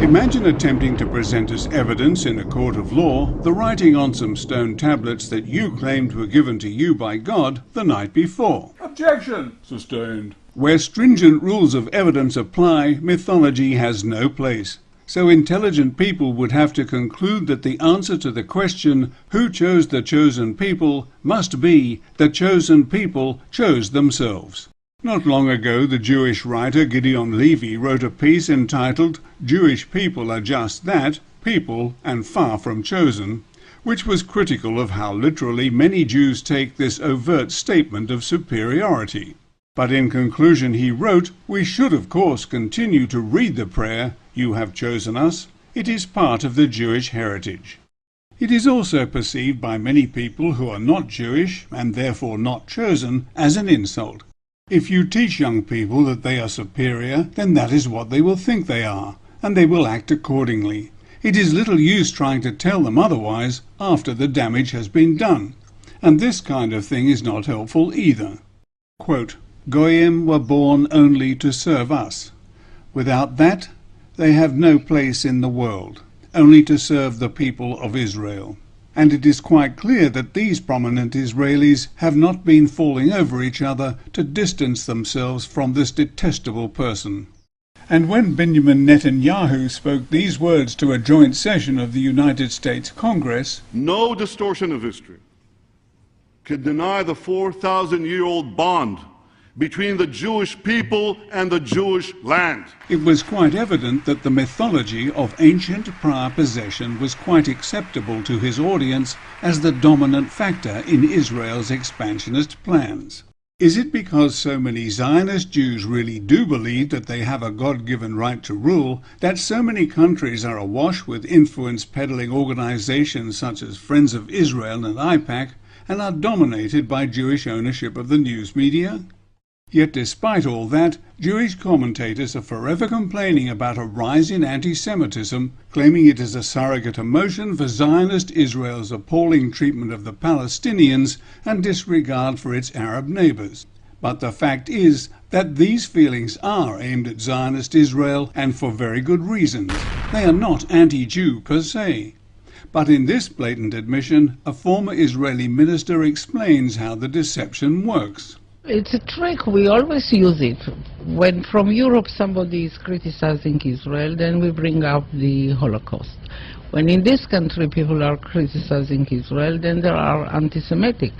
Imagine attempting to present as evidence in a court of law the writing on some stone tablets that you claimed were given to you by God the night before. Objection! Sustained. Where stringent rules of evidence apply, mythology has no place. So intelligent people would have to conclude that the answer to the question, who chose the chosen people, must be the chosen people chose themselves. Not long ago, the Jewish writer Gideon Levy wrote a piece entitled "Jewish People Are Just That, People and Far From Chosen," which was critical of how literally many Jews take this overt statement of superiority. But in conclusion he wrote, "We should of course continue to read the prayer, 'You have chosen us.' It is part of the Jewish heritage." It is also perceived by many people who are not Jewish, and therefore not chosen, as an insult. If you teach young people that they are superior, then that is what they will think they are, and they will act accordingly. It is little use trying to tell them otherwise after the damage has been done, and this kind of thing is not helpful either. Quote, "Goyim were born only to serve us. Without that, they have no place in the world, only to serve the people of Israel." And it is quite clear that these prominent Israelis have not been falling over each other to distance themselves from this detestable person. And when Benjamin Netanyahu spoke these words to a joint session of the United States Congress, "No distortion of history can deny the 4,000-year-old bond between the Jewish people and the Jewish land." It was quite evident that the mythology of ancient prior possession was quite acceptable to his audience as the dominant factor in Israel's expansionist plans. Is it because so many Zionist Jews really do believe that they have a God-given right to rule that so many countries are awash with influence-peddling organizations such as Friends of Israel and AIPAC and are dominated by Jewish ownership of the news media? Yet despite all that, Jewish commentators are forever complaining about a rise in anti-Semitism, claiming it is a surrogate emotion for Zionist Israel's appalling treatment of the Palestinians and disregard for its Arab neighbors. But the fact is that these feelings are aimed at Zionist Israel, and for very good reasons. They are not anti-Jew per se. But in this blatant admission, a former Israeli minister explains how the deception works. It's a trick. We always use it. When from Europe somebody is criticizing Israel, then we bring up the Holocaust. When in this country people are criticizing Israel, then they are anti-Semitic.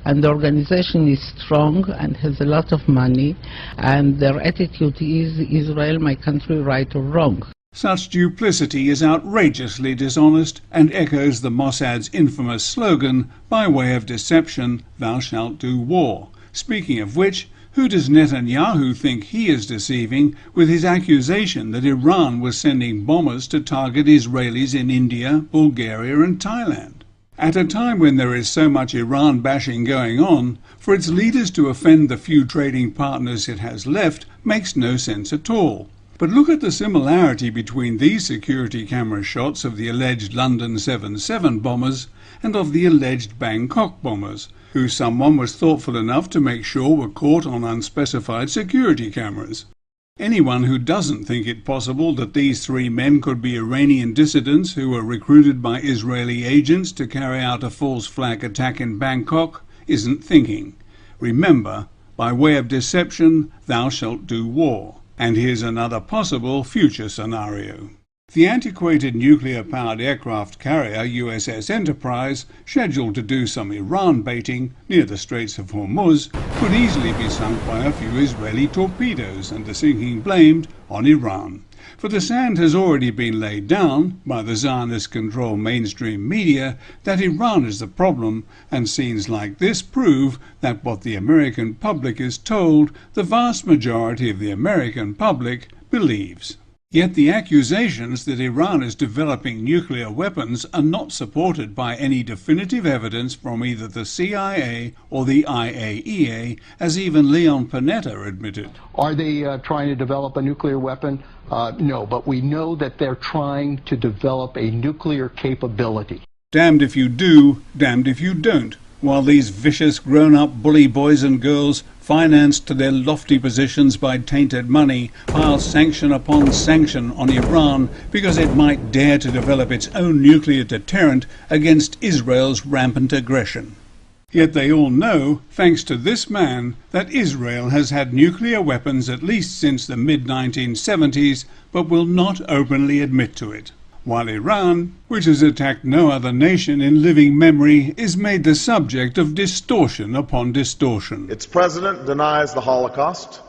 And the organization is strong and has a lot of money, and their attitude is Israel, my country, right or wrong. Such duplicity is outrageously dishonest and echoes the Mossad's infamous slogan, by way of deception, thou shalt do war. Speaking of which, who does Netanyahu think he is deceiving with his accusation that Iran was sending bombers to target Israelis in India, Bulgaria and Thailand? At a time when there is so much Iran bashing going on, for its leaders to offend the few trading partners it has left makes no sense at all. But look at the similarity between these security camera shots of the alleged London 7/7 bombers and of the alleged Bangkok bombers, who someone was thoughtful enough to make sure were caught on unspecified security cameras. Anyone who doesn't think it possible that these three men could be Iranian dissidents who were recruited by Israeli agents to carry out a false flag attack in Bangkok isn't thinking. Remember, by way of deception, thou shalt do war. And here's another possible future scenario. The antiquated nuclear-powered aircraft carrier USS Enterprise, scheduled to do some Iran baiting near the Straits of Hormuz, could easily be sunk by a few Israeli torpedoes and the sinking blamed on Iran. For the sand has already been laid down by the Zionist-controlled mainstream media that Iran is the problem, and scenes like this prove that what the American public is told, the vast majority of the American public believes. Yet the accusations that Iran is developing nuclear weapons are not supported by any definitive evidence from either the CIA or the IAEA, as even Leon Panetta admitted. Are they trying to develop a nuclear weapon? No, but we know that they're trying to develop a nuclear capability. Damned if you do, damned if you don't. While these vicious grown-up bully boys and girls financed to their lofty positions by tainted money, pile sanction upon sanction on Iran because it might dare to develop its own nuclear deterrent against Israel's rampant aggression. Yet they all know, thanks to this man, that Israel has had nuclear weapons at least since the mid-1970s, but will not openly admit to it. While Iran, which has attacked no other nation in living memory, is made the subject of distortion upon distortion. Its president denies the Holocaust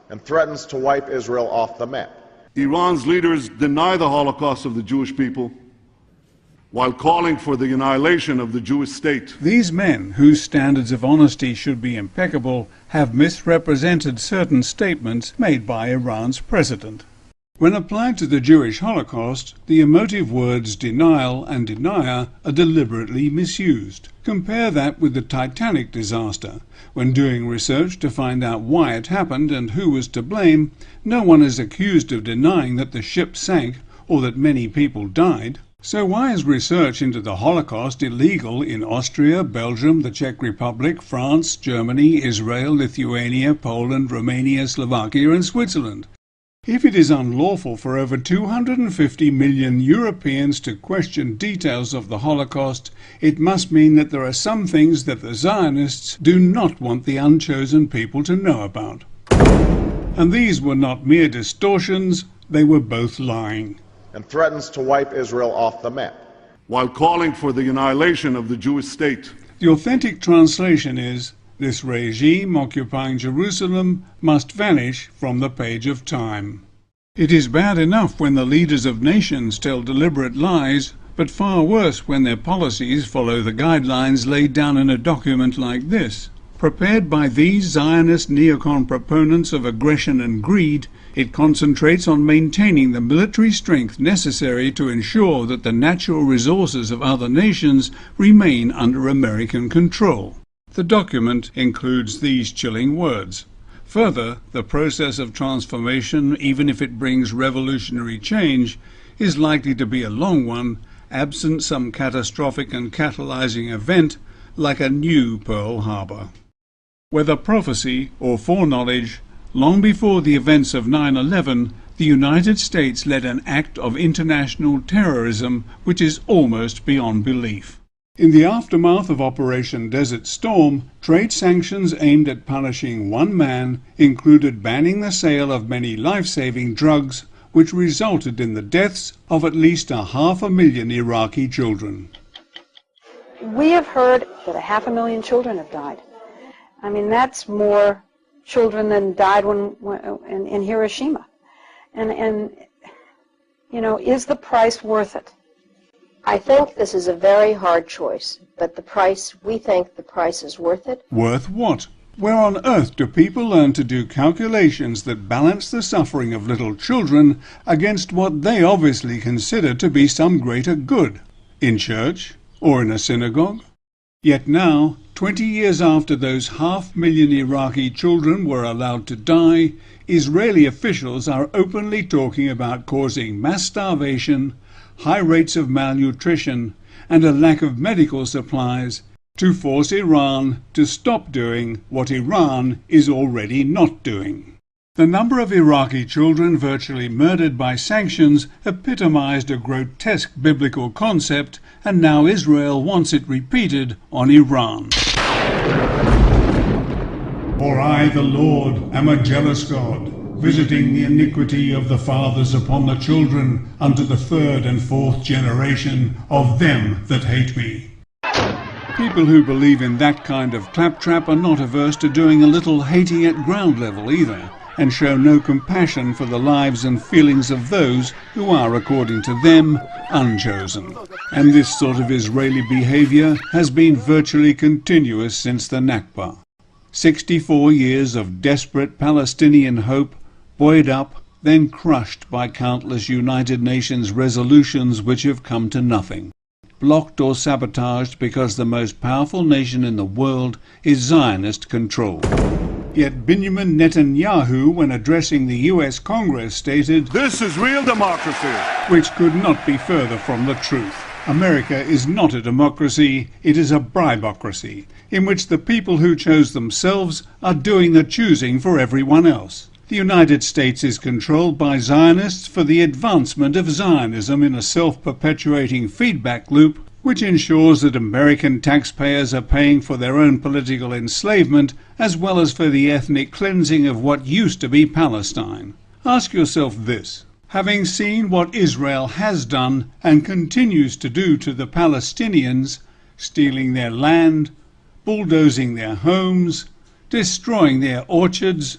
and threatens to wipe Israel off the map. Iran's leaders deny the Holocaust of the Jewish people while calling for the annihilation of the Jewish state. These men, whose standards of honesty should be impeccable, have misrepresented certain statements made by Iran's president. When applied to the Jewish Holocaust, the emotive words denial and denier are deliberately misused. Compare that with the Titanic disaster. When doing research to find out why it happened and who was to blame, no one is accused of denying that the ship sank or that many people died. So why is research into the Holocaust illegal in Austria, Belgium, the Czech Republic, France, Germany, Israel, Lithuania, Poland, Romania, Slovakia and Switzerland? If it is unlawful for over 250 million Europeans to question details of the Holocaust, it must mean that there are some things that the Zionists do not want the unchosen people to know about. And these were not mere distortions, they were both lying. And threatens to wipe Israel off the map. While calling for the annihilation of the Jewish state. The authentic translation is, this regime occupying Jerusalem must vanish from the page of time. It is bad enough when the leaders of nations tell deliberate lies, but far worse when their policies follow the guidelines laid down in a document like this. Prepared by these Zionist neocon proponents of aggression and greed, it concentrates on maintaining the military strength necessary to ensure that the natural resources of other nations remain under American control. The document includes these chilling words. Further, the process of transformation, even if it brings revolutionary change, is likely to be a long one, absent some catastrophic and catalyzing event like a new Pearl Harbor. Whether prophecy or foreknowledge, long before the events of 9/11, the United States led an act of international terrorism which is almost beyond belief. In the aftermath of Operation Desert Storm, trade sanctions aimed at punishing one man included banning the sale of many life-saving drugs, which resulted in the deaths of at least 500,000 Iraqi children. We have heard that 500,000 children have died. I mean, that's more children than died in Hiroshima. And you know, is the price worth it? I think this is a very hard choice, but we think the price is worth it. Worth what? Where on earth do people learn to do calculations that balance the suffering of little children against what they obviously consider to be some greater good? In church? Or in a synagogue? Yet now, 20 years after those 500,000 Iraqi children were allowed to die, Israeli officials are openly talking about causing mass starvation, high rates of malnutrition, and a lack of medical supplies to force Iran to stop doing what Iran is already not doing. The number of Iraqi children virtually murdered by sanctions epitomized a grotesque biblical concept, and now Israel wants it repeated on Iran. For I, the Lord, am a jealous God, visiting the iniquity of the fathers upon the children unto the 3rd and 4th generation of them that hate me. People who believe in that kind of claptrap are not averse to doing a little hating at ground level either, and show no compassion for the lives and feelings of those who are, according to them, unchosen. And this sort of Israeli behavior has been virtually continuous since the Nakba. 64 years of desperate Palestinian hope, buoyed up, then crushed by countless United Nations resolutions which have come to nothing. Blocked or sabotaged because the most powerful nation in the world is Zionist control. Yet Benjamin Netanyahu, when addressing the US Congress, stated, This is real democracy. which could not be further from the truth. America is not a democracy, it is a bribocracy, in which the people who chose themselves are doing the choosing for everyone else. The United States is controlled by Zionists for the advancement of Zionism in a self-perpetuating feedback loop which ensures that American taxpayers are paying for their own political enslavement as well as for the ethnic cleansing of what used to be Palestine. Ask yourself this. Having seen what Israel has done and continues to do to the Palestinians, stealing their land, bulldozing their homes, destroying their orchards,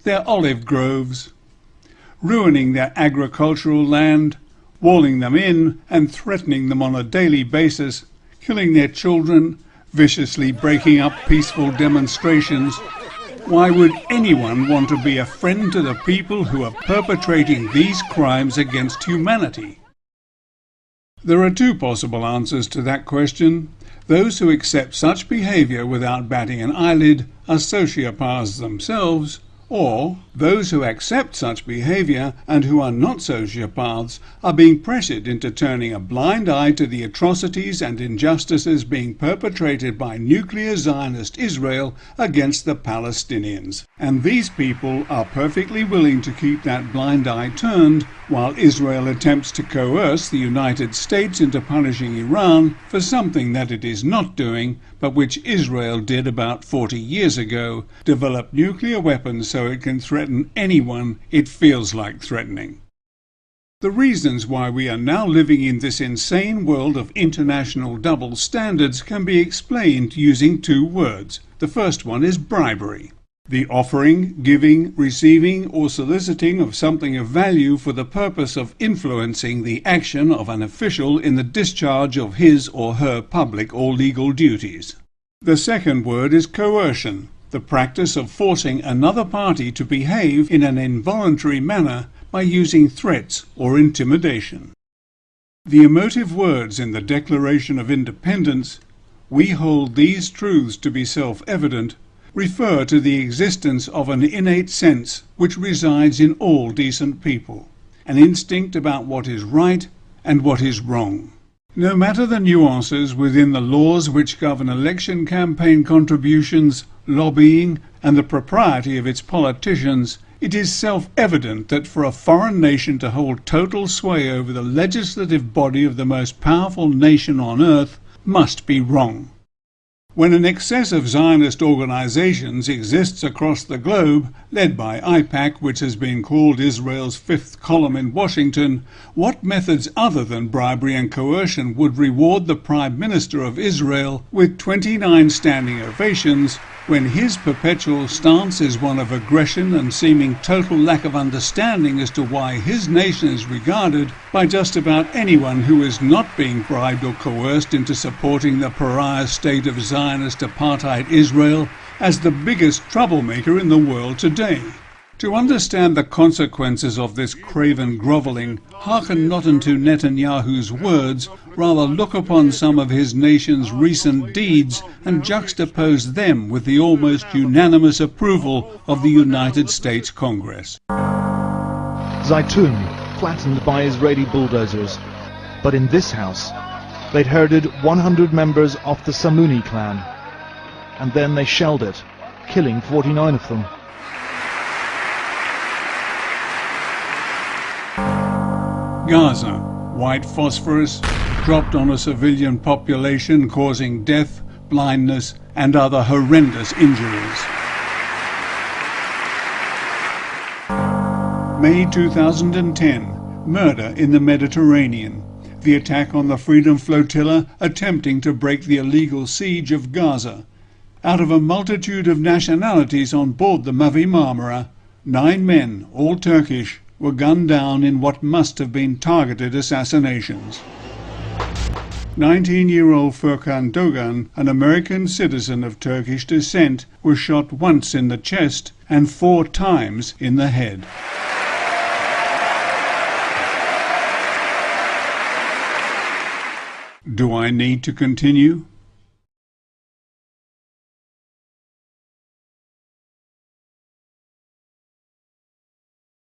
their olive groves, ruining their agricultural land, walling them in and threatening them on a daily basis, killing their children, viciously breaking up peaceful demonstrations, why would anyone want to be a friend to the people who are perpetrating these crimes against humanity? There are two possible answers to that question. Those who accept such behavior without batting an eyelid are sociopaths themselves, or those who accept such behavior and who are not sociopaths are being pressured into turning a blind eye to the atrocities and injustices being perpetrated by nuclear Zionist Israel against the Palestinians. And these people are perfectly willing to keep that blind eye turned while Israel attempts to coerce the United States into punishing Iran for something that it is not doing, but which Israel did about 40 years ago, develop nuclear weapons so it can threaten anyone it feels like threatening. The reasons why we are now living in this insane world of international double standards can be explained using two words. The first one is bribery. The offering, giving, receiving, or soliciting of something of value for the purpose of influencing the action of an official in the discharge of his or her public or legal duties. The second word is coercion, the practice of forcing another party to behave in an involuntary manner by using threats or intimidation. The emotive words in the Declaration of Independence, "We hold these truths to be self-evident," refer to the existence of an innate sense which resides in all decent people, an instinct about what is right and what is wrong. No matter the nuances within the laws which govern election campaign contributions, lobbying, and the propriety of its politicians, it is self-evident that for a foreign nation to hold total sway over the legislative body of the most powerful nation on earth must be wrong. When an excess of Zionist organizations exists across the globe, led by AIPAC, which has been called Israel's fifth column in Washington, what methods other than bribery and coercion would reward the Prime Minister of Israel with 29 standing ovations when his perpetual stance is one of aggression and seeming total lack of understanding as to why his nation is regarded by just about anyone who is not being bribed or coerced into supporting the pariah state of Zionist apartheid Israel as the biggest troublemaker in the world today? To understand the consequences of this craven grovelling, hearken not unto Netanyahu's words, rather look upon some of his nation's recent deeds and juxtapose them with the almost unanimous approval of the United States Congress. Zaytun, flattened by Israeli bulldozers. But in this house, they'd herded 100 members of the Samuni clan. And then they shelled it, killing 49 of them. Gaza, white phosphorus, dropped on a civilian population causing death, blindness and other horrendous injuries. May 2010, murder in the Mediterranean. The attack on the Freedom Flotilla attempting to break the illegal siege of Gaza. Out of a multitude of nationalities on board the Mavi Marmara, 9 men, all Turkish, were gunned down in what must have been targeted assassinations. 19-year-old Furkan Dogan, an American citizen of Turkish descent, was shot once in the chest and 4 times in the head. Do I need to continue?